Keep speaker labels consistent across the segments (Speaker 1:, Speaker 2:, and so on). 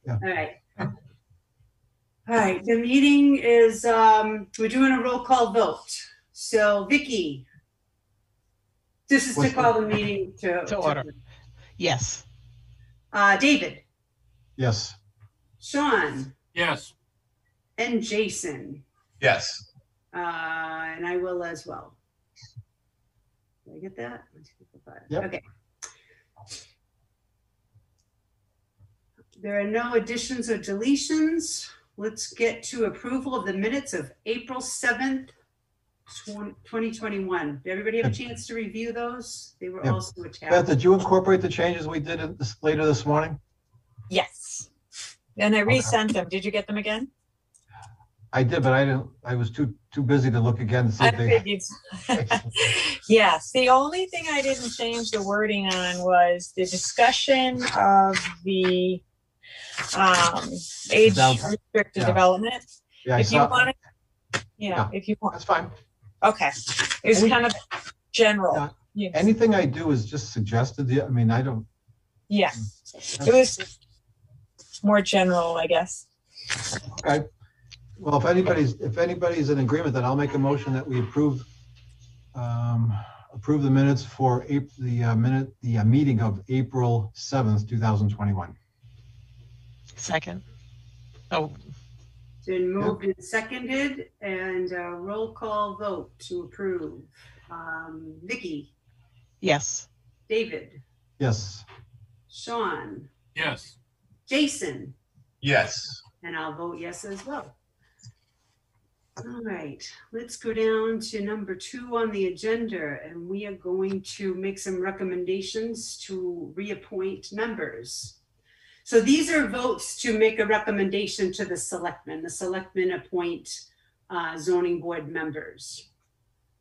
Speaker 1: Yeah.
Speaker 2: All right. All right, the meeting is, we're doing a roll call vote. So Vicky, this is to call the meeting to
Speaker 3: order. Yes.
Speaker 2: David.
Speaker 1: Yes.
Speaker 2: Sean.
Speaker 4: Yes.
Speaker 2: And Jason.
Speaker 5: Yes.
Speaker 2: And I will as well. Did I get that? 1, 2, 3, 4, 5.
Speaker 1: Yep.
Speaker 2: Okay. There are no additions or deletions. Let's get to approval of the minutes of April 7th, 2021. Did everybody have a chance to review those? They were also attached.
Speaker 1: Beth, did you incorporate the changes we did later this morning?
Speaker 6: Yes. And I resent them. Did you get them again?
Speaker 1: I did, but I didn't. I was too busy to look again to see if they.
Speaker 6: Yes. The only thing I didn't change the wording on was the discussion of the age restricted development.
Speaker 1: Yeah,
Speaker 6: if you want it, if you want.
Speaker 1: That's fine.
Speaker 6: Okay. It was kind of general.
Speaker 1: Yes. Anything I do is just suggested. I mean, I don't.
Speaker 6: Yeah. It was more general, I guess.
Speaker 1: Okay. Well, if anybody's in agreement, then I'll make a motion that we approve the minutes for the meeting of April 7th, 2021.
Speaker 3: Second. Oh.
Speaker 2: Been moved and seconded, and roll call vote to approve. Vicky.
Speaker 3: Yes.
Speaker 2: David.
Speaker 1: Yes.
Speaker 2: Sean.
Speaker 4: Yes.
Speaker 2: Jason.
Speaker 5: Yes.
Speaker 2: And I'll vote yes as well. All right, let's go down to number 2 on the agenda, and we are going to make some recommendations to reappoint members. So these are votes to make a recommendation to the selectmen. The selectmen appoint zoning board members.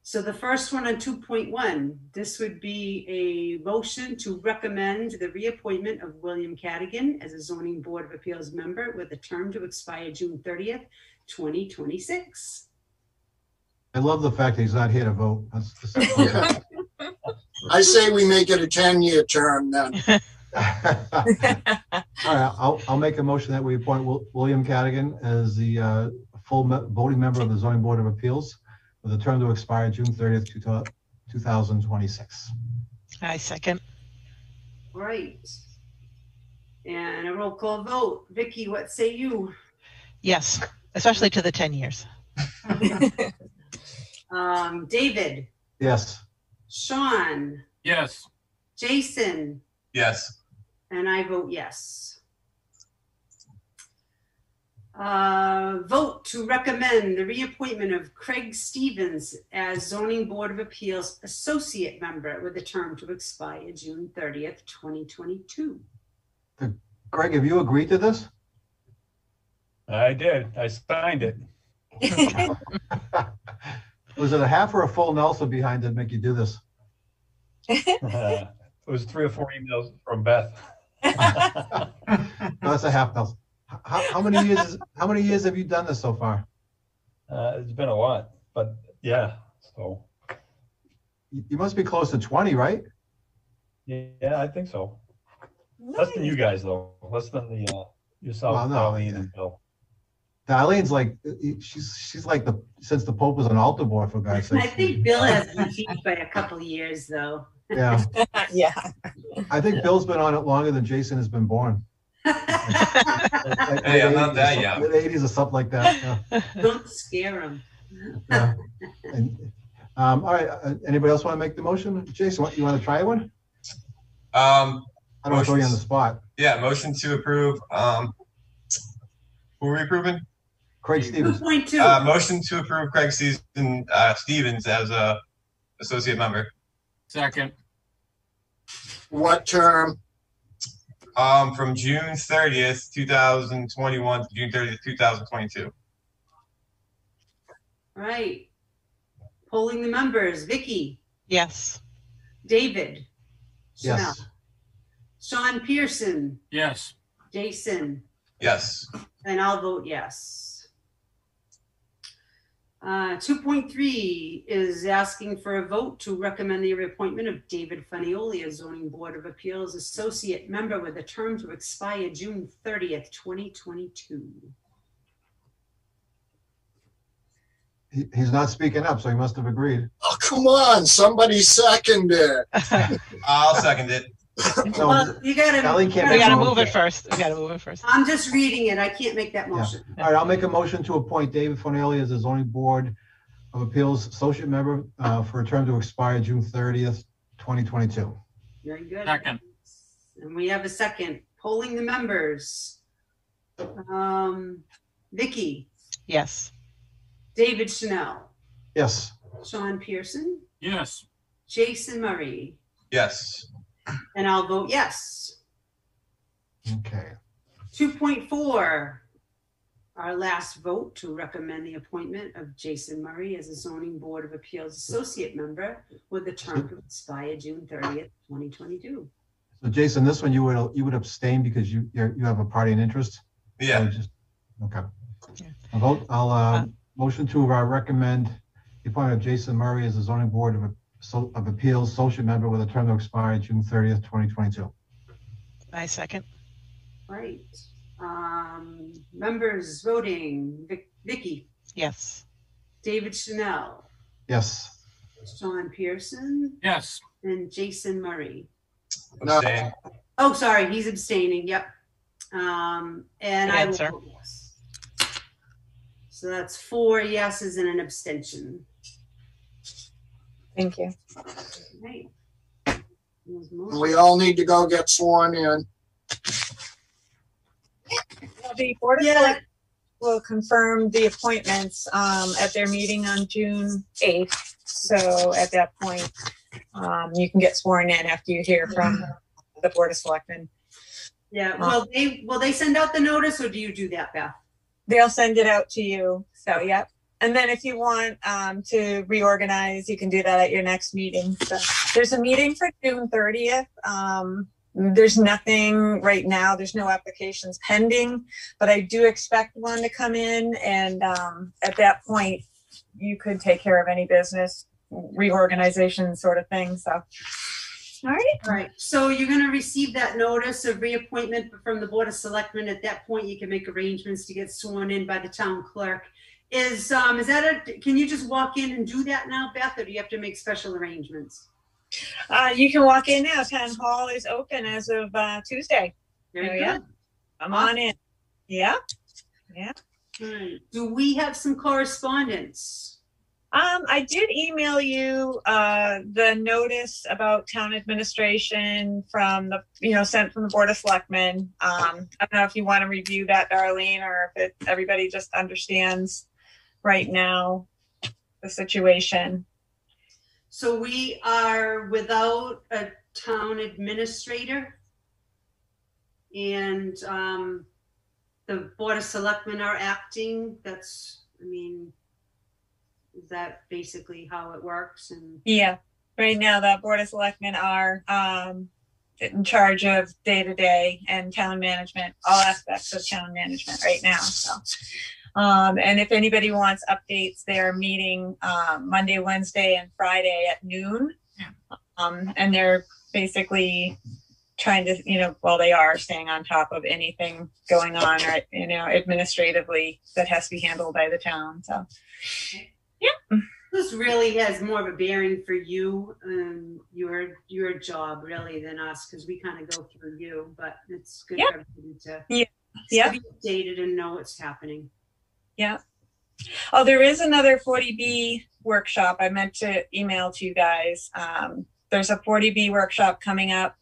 Speaker 2: So the first one on 2.1, this would be a motion to recommend the reappointment of William Cadigan as a zoning board of appeals member with a term to expire June 30th, 2026.
Speaker 1: I love the fact that he's not here to vote.
Speaker 7: I say we make it a 10-year term then.
Speaker 1: All right, I'll make a motion that we appoint William Cadigan as the full voting member of the Zoning Board of Appeals with a term to expire June 30th, 2026.
Speaker 3: I second.
Speaker 2: All right. And a roll call vote. Vicky, what say you?
Speaker 3: Yes, especially to the 10 years.
Speaker 2: David.
Speaker 1: Yes.
Speaker 2: Sean.
Speaker 4: Yes.
Speaker 2: Jason.
Speaker 5: Yes.
Speaker 2: And I vote yes. Vote to recommend the reappointment of Craig Stevens as Zoning Board of Appeals Associate Member with a term to expire June 30th, 2022.
Speaker 1: Greg, have you agreed to this?
Speaker 4: I did. I signed it.
Speaker 1: Was it a half or a full Nelson behind to make you do this?
Speaker 4: It was 3 or 4 emails from Beth.
Speaker 1: No, it's a half Nelson. How many years have you done this so far?
Speaker 4: It's been a lot, but yeah. So
Speaker 1: you must be close to 20, right?
Speaker 4: Yeah, I think so. Nice. Less than you guys, though. Less than the yourself,
Speaker 1: well, no,
Speaker 4: Eileen, and Bill.
Speaker 1: Eileen's like she's like since the Pope was an altar boy, for God's sake.
Speaker 2: I think Bill has been teached by a couple of years, though.
Speaker 1: Yeah.
Speaker 6: Yeah.
Speaker 1: I think Bill's been on it longer than Jason has been born.
Speaker 5: Hey, I'm not that young.
Speaker 1: The 80s or something like that. Yeah.
Speaker 2: Don't scare him.
Speaker 1: Yeah. All right. Anybody else want to make the motion? Jason, you want to try one? I don't want to throw you on the spot.
Speaker 5: Yeah, motion to approve. Who are we approving?
Speaker 1: Craig Stevens.
Speaker 2: 2.2.
Speaker 5: Motion to approve Craig Stevens as a associate member.
Speaker 4: Second.
Speaker 7: What term?
Speaker 5: From June 30th, 2021 to June 30th, 2022.
Speaker 2: All right. Polling the members. Vicky.
Speaker 3: Yes.
Speaker 2: David.
Speaker 1: Yes.
Speaker 2: Sean Pearson.
Speaker 4: Yes.
Speaker 2: Jason.
Speaker 5: Yes.
Speaker 2: And I'll vote yes. 2.3 is asking for a vote to recommend the reappointment of David Fanioli as Zoning Board of Appeals Associate Member with a term to expire June 30th, 2022.
Speaker 1: He's not speaking up, so he must have agreed.
Speaker 7: Oh, come on, somebody second it.
Speaker 5: I'll second it.
Speaker 1: No,
Speaker 2: Well, you
Speaker 1: Ellie can't
Speaker 3: We
Speaker 1: make
Speaker 3: gotta
Speaker 1: a
Speaker 3: move
Speaker 1: motion.
Speaker 3: it first. We gotta move it first.
Speaker 2: I'm just reading it. I can't make that motion.
Speaker 1: All right, I'll make a motion to appoint David Fonelli as the zoning board of appeals associate member for a term to expire June 30th, 2022.
Speaker 2: Very good.
Speaker 8: Second.
Speaker 2: And we have a second. Polling the members. Vicky,
Speaker 3: Yes.
Speaker 2: David Chanel,
Speaker 1: Yes.
Speaker 2: Sean Pearson,
Speaker 8: Yes.
Speaker 2: Jason Murray,
Speaker 5: Yes.
Speaker 2: and I'll vote yes.
Speaker 1: Okay.
Speaker 2: 2.4, our last vote to recommend the appointment of Jason Murray as a zoning board of appeals associate member with a term to expire June 30th, 2022.
Speaker 1: So Jason, this one you would abstain because you have a party in interest?
Speaker 5: Yeah.
Speaker 1: Okay.
Speaker 3: Yeah.
Speaker 1: I'll motion to recommend the appointment of Jason Murray as the zoning board of appeals associate member with a term to expire June 30th, 2022.
Speaker 3: I second.
Speaker 2: Right. Members voting, Vicky,
Speaker 3: Yes.
Speaker 2: David Chanel,
Speaker 1: Yes.
Speaker 2: Sean Pearson,
Speaker 8: Yes.
Speaker 2: and Jason Murray.
Speaker 7: No.
Speaker 5: Abstain.
Speaker 2: Oh, sorry, he's abstaining. Yep. And I will
Speaker 3: Answer.
Speaker 2: vote yes. So that's 4 yeses and an abstention.
Speaker 6: Thank you.
Speaker 2: Right.
Speaker 7: We all need to go get sworn in.
Speaker 6: The Board of
Speaker 2: Yeah.
Speaker 6: Selectmen will confirm the appointments at their meeting on June 8th. So at that point, you can get sworn in after you hear from the Board of Selectmen.
Speaker 2: Yeah. Will they send out the notice, or do you do that, Beth?
Speaker 6: They'll send it out to you. So, yep. And then if you want to reorganize, you can do that at your next meeting. So there's a meeting for June 30th. There's nothing right now. There's no applications pending, but I do expect one to come in. And at that point, you could take care of any business reorganization sort of thing. So, all right.
Speaker 2: All right. So you're going to receive that notice of reappointment from the Board of Selectmen. At that point, you can make arrangements to get sworn in by the town clerk. Is that can you just walk in and do that now, Beth, or do you have to make special arrangements?
Speaker 6: You can walk in now. Town hall is open as of Tuesday.
Speaker 2: Very
Speaker 6: yeah.
Speaker 2: good.
Speaker 6: Come on in. Yeah.
Speaker 2: All right. Do we have some correspondence?
Speaker 6: I did email you the notice about town administration from the, sent from the Board of Selectmen. I don't know if you want to review that, Darlene, or if everybody just understands right now the situation.
Speaker 2: So we are without a town administrator, and the Board of Selectmen are acting. Is that basically how it works? And
Speaker 6: Yeah, right now the Board of Selectmen are in charge of day-to-day and town management, all aspects of town management right now. So, and if anybody wants updates, they're meeting Monday, Wednesday, and Friday at noon. And they're basically trying to, they are staying on top of anything going on, right, administratively that has to be handled by the town. So, yeah.
Speaker 2: this really has more of a bearing for you and your job really than us, because we kind of go through you, but it's good for everybody to be updated and know what's happening.
Speaker 6: Yeah. Oh, there is another 40B workshop I meant to email to you guys. There's a 40B workshop coming up.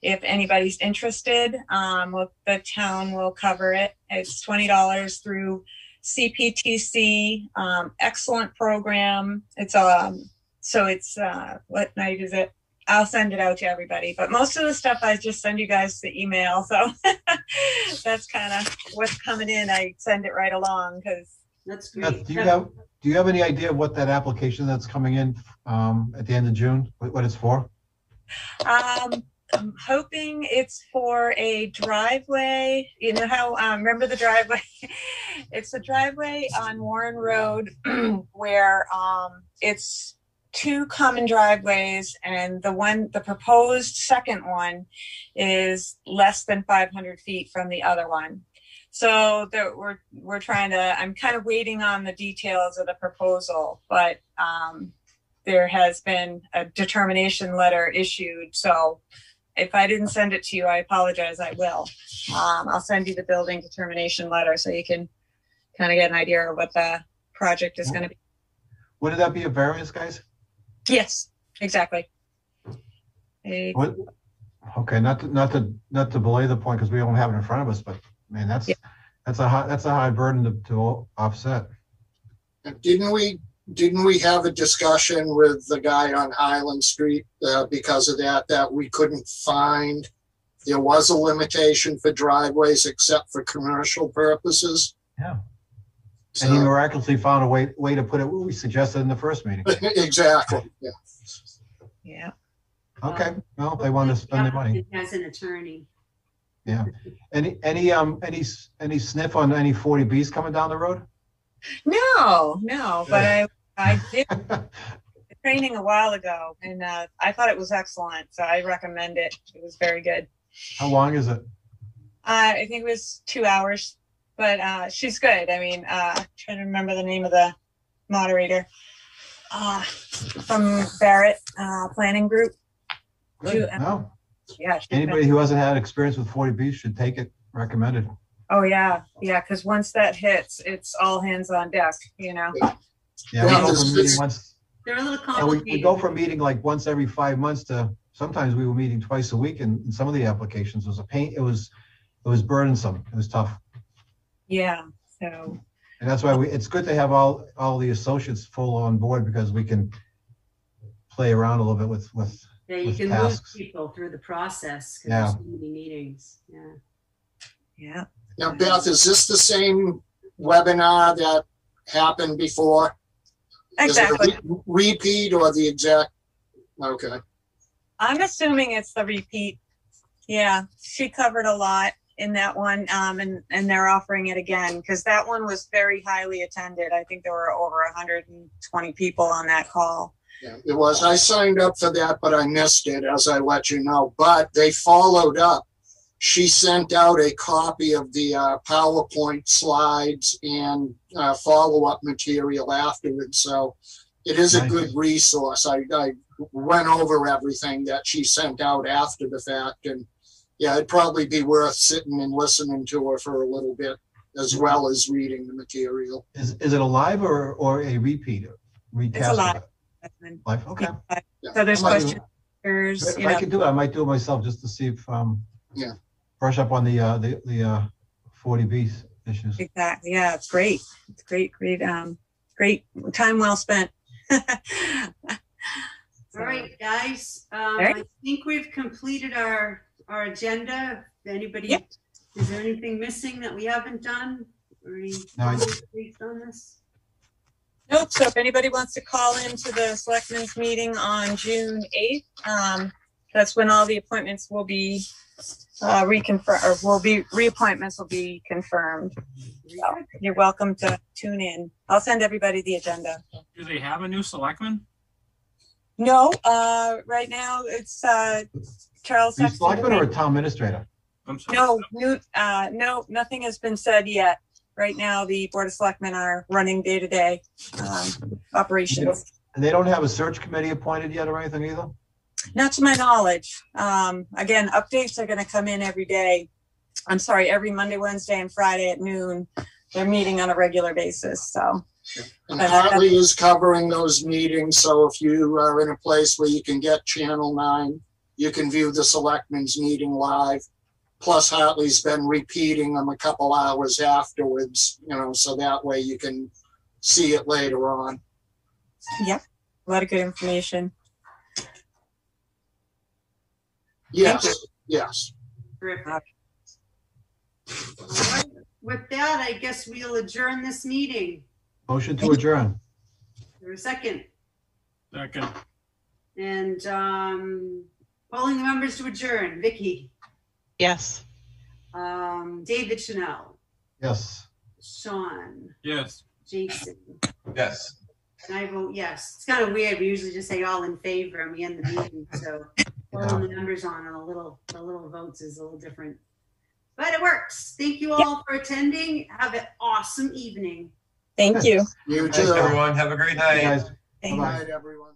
Speaker 6: If anybody's interested, the town will cover it. It's $20 through CPTC. Excellent program. It's what night is it? I'll send it out to everybody, but most of the stuff I just send you guys the email. So that's kind of what's coming in. I send it right along because
Speaker 2: that's great.
Speaker 1: Do you have any idea what that application that's coming in at the end of June, what it's for?
Speaker 6: I'm hoping it's for a driveway. You know how, remember the driveway? It's a driveway on Warren Road where it's two common driveways, and the proposed second one is less than 500 feet from the other one. So we're trying to, I'm kind of waiting on the details of the proposal, but there has been a determination letter issued. So if I didn't send it to you, I apologize, I will. I'll send you the building determination letter so you can kind of get an idea of what the project is going to be.
Speaker 1: Wouldn't that be a variance, guys?
Speaker 6: Yes, exactly.
Speaker 1: What? Okay, not to belay the point because we don't have it in front of us, but man, that's a high burden to offset.
Speaker 7: Didn't we have a discussion with the guy on Highland Street because of that we couldn't find, there was a limitation for driveways except for commercial purposes?
Speaker 1: Yeah.
Speaker 7: So,
Speaker 1: And he miraculously found a way to put it what we suggested in the first meeting.
Speaker 7: exactly. Yeah.
Speaker 6: Yeah.
Speaker 1: Okay. Well, they want to spend their money.
Speaker 2: As an attorney.
Speaker 1: Yeah. Any sniff on any 40Bs coming down the road?
Speaker 6: No, but I did training a while ago, and I thought it was excellent. So I recommend it. It was very good.
Speaker 1: How long is it?
Speaker 6: I think it was 2 hours, but she's good. I mean, trying to remember the name of the moderator from Barrett Planning Group.
Speaker 1: Good. No.
Speaker 6: Yeah.
Speaker 1: Anybody who hasn't had experience with 40Bs should take it. Recommended.
Speaker 6: Oh yeah, because once that hits, it's all hands on deck. You know.
Speaker 1: Yeah, we go from meeting once.
Speaker 2: They're a little complicated.
Speaker 1: We go from meeting like once every 5 months to sometimes we were meeting twice a week, and in some of the applications it was a pain. It was burdensome. It was tough.
Speaker 6: Yeah. So.
Speaker 1: And that's why it's good to have all the associates full on board because we can play around a little bit with
Speaker 2: Yeah, you can
Speaker 1: tasks.
Speaker 2: move people through the process because
Speaker 1: Yeah.
Speaker 2: there's so many meetings. Yeah.
Speaker 6: Yeah.
Speaker 7: Now, Beth, is this the same webinar that happened before?
Speaker 6: Exactly.
Speaker 7: Is it a repeat or the exact? Okay.
Speaker 6: I'm assuming it's the repeat. Yeah, she covered a lot in that one, and they're offering it again because that one was very highly attended. I think there were over 120 people on that call.
Speaker 7: Yeah, it was. I signed up for that, but I missed it, as I let you know. But they followed up. She sent out a copy of the PowerPoint slides and follow-up material afterwards. So it is a good resource. I went over everything that she sent out after the fact. And yeah, it'd probably be worth sitting and listening to her for a little bit, as well as reading the material.
Speaker 1: Is it a live or a repeat?
Speaker 6: It's a live.
Speaker 1: Live, okay.
Speaker 6: So there's
Speaker 1: I might
Speaker 6: questions.
Speaker 1: If I can do it, I might do it myself just to see if brush up on the 40B issues.
Speaker 6: Exactly. Yeah, it's great. It's great. Great time well spent.
Speaker 2: All right, guys. I think we've completed our agenda. If anybody, is there anything missing that we haven't done? Or any comments based on this?
Speaker 6: Nope. So if anybody wants to call into the Selectmen's meeting on June 8th, that's when all the appointments will be reconfirmed, or reappointments will be confirmed. So you're welcome to tune in. I'll send everybody the agenda.
Speaker 8: Do they have a new selectman?
Speaker 6: No, right now it's Charles.
Speaker 1: Are you selectman or a town administrator?
Speaker 8: I'm sorry.
Speaker 6: No, nothing has been said yet. Right now, the Board of Selectmen are running day-to-day operations.
Speaker 1: And they don't have a search committee appointed yet or anything either?
Speaker 6: Not to my knowledge. Again, updates are going to come in every day. I'm sorry, every Monday, Wednesday, and Friday at noon. They're meeting on a regular basis. So,
Speaker 7: and Hartley is covering those meetings. So if you are in a place where you can get Channel 9, you can view the Selectmen's meeting live. Plus, Hartley's been repeating them a couple hours afterwards, so that way you can see it later on.
Speaker 6: Yep, a lot of good information.
Speaker 7: Yes, yes.
Speaker 2: Terrific. All right. With that, I guess we'll adjourn this meeting.
Speaker 1: Motion to adjourn.
Speaker 2: For a second.
Speaker 8: Second.
Speaker 2: And Calling the members to adjourn. Vicky,
Speaker 3: Yes.
Speaker 2: David Chanel,
Speaker 1: Yes.
Speaker 2: Sean,
Speaker 8: Yes.
Speaker 2: Jason,
Speaker 5: Yes.
Speaker 2: and I vote yes. It's kind of weird. We usually just say all in favor and we end the meeting. So calling the numbers on the little votes is a little different. But it works. Thank you all for attending. Have an awesome evening.
Speaker 6: Thank you.
Speaker 7: You
Speaker 5: Thanks,
Speaker 7: too.
Speaker 5: everyone. Have a great night.
Speaker 1: Hey, guys.
Speaker 6: Thank
Speaker 1: Bye-bye.
Speaker 7: Good night, everyone.